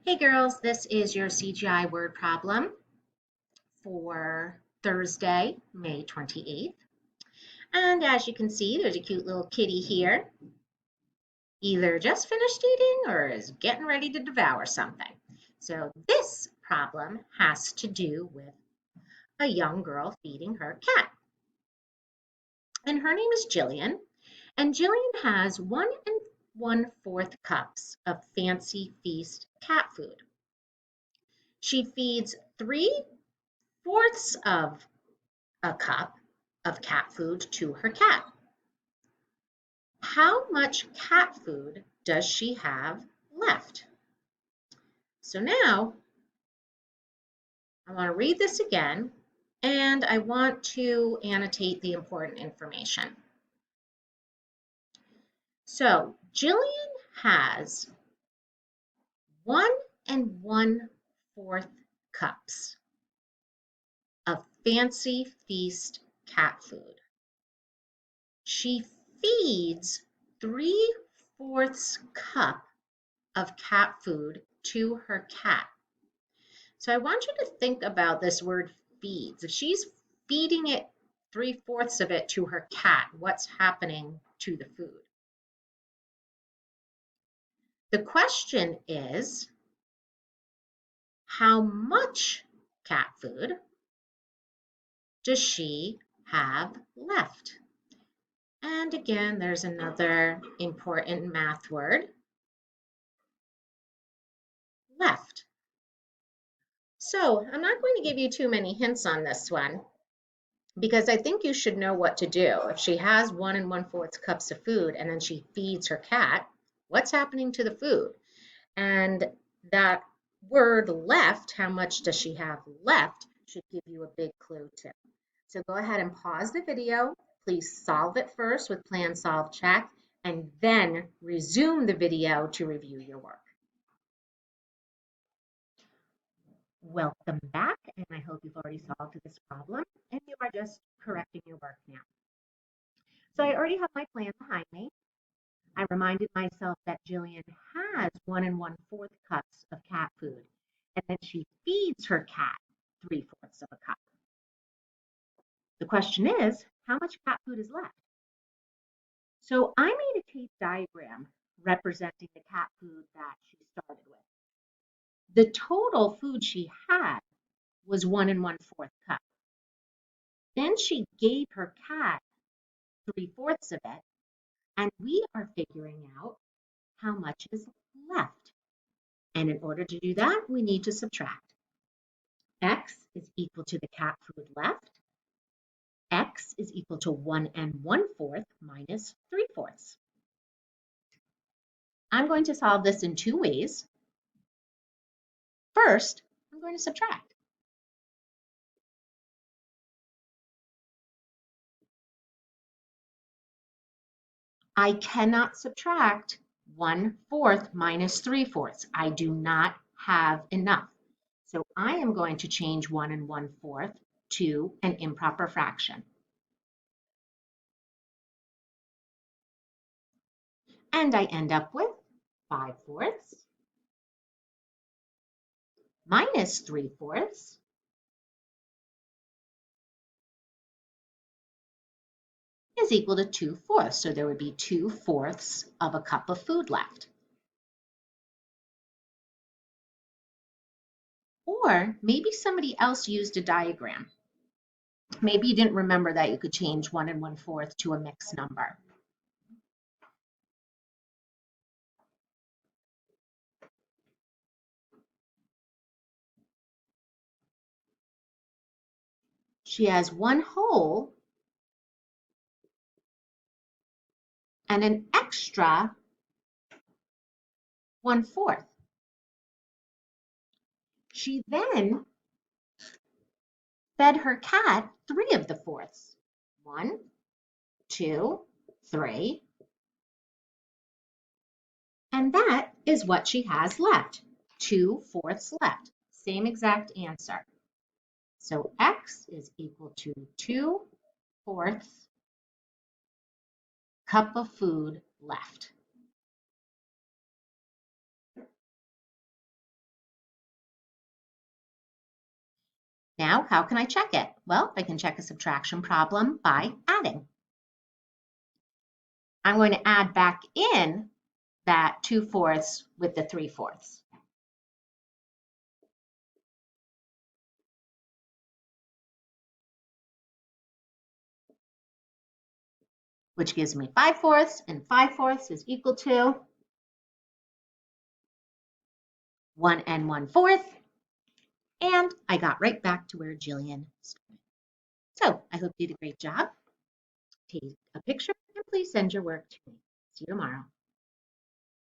Hey girls, this is your CGI word problem for Thursday, May 28th. And as you can see, there's a cute little kitty here, either just finished eating or is getting ready to devour something. So this problem has to do with a young girl feeding her cat. And her name is Jillian. And Jillian has 1 1/4 cups of fancy feast cat food. She feeds 3/4 of a cup of cat food to her cat. How much cat food does she have left? So now I want to read this again and I want to annotate the important information. So Jillian has 1 1/4 cups of fancy feast cat food. She feeds 3/4 cup of cat food to her cat. So I want you to think about this word feeds. If she's feeding it 3/4 of it to her cat, what's happening to the food? The question is, how much cat food does she have left? And again, there's another important math word, left. So I'm not going to give you too many hints on this one because I think you should know what to do. If she has 1 1/4 cups of food and then she feeds her cat, what's happening to the food? And that word left, how much does she have left, should give you a big clue too. So go ahead and pause the video. Please solve it first with Plan Solve Check and then resume the video to review your work. Welcome back, and I hope you've already solved this problem and you are just correcting your work now. So I already have my plan behind me. I reminded myself that Jillian has 1 1/4 cups of cat food and that she feeds her cat 3/4 of a cup. The question is, how much cat food is left? So I made a tape diagram representing the cat food that she started with. The total food she had was 1 1/4 cup. Then she gave her cat 3/4 of it, and we are figuring out how much is left. And in order to do that, we need to subtract. X is equal to the cat food left. X is equal to 1 1/4 minus 3/4. I'm going to solve this in two ways. First, I'm going to subtract. I cannot subtract 1/4 minus 3/4. I do not have enough. So I am going to change 1 1/4 to an improper fraction. And I end up with 5/4 minus 3/4 is equal to 2/4. So there would be 2/4 of a cup of food left. Or maybe somebody else used a diagram. Maybe you didn't remember that you could change 1 1/4 to a mixed number. She has one whole and an extra 1/4. She then fed her cat 3 of the fourths. 1, 2, 3. And that is what she has left. 2/4 left. Same exact answer. So X is equal to 2/4 cup of food left. Now, how can I check it? Well, I can check a subtraction problem by adding. I'm going to add back in that 2/4 with the 3/4. Which gives me 5/4, and 5/4 is equal to 1 1/4. And I got right back to where Jillian started. So I hope you did a great job. Take a picture and please send your work to me. See you tomorrow.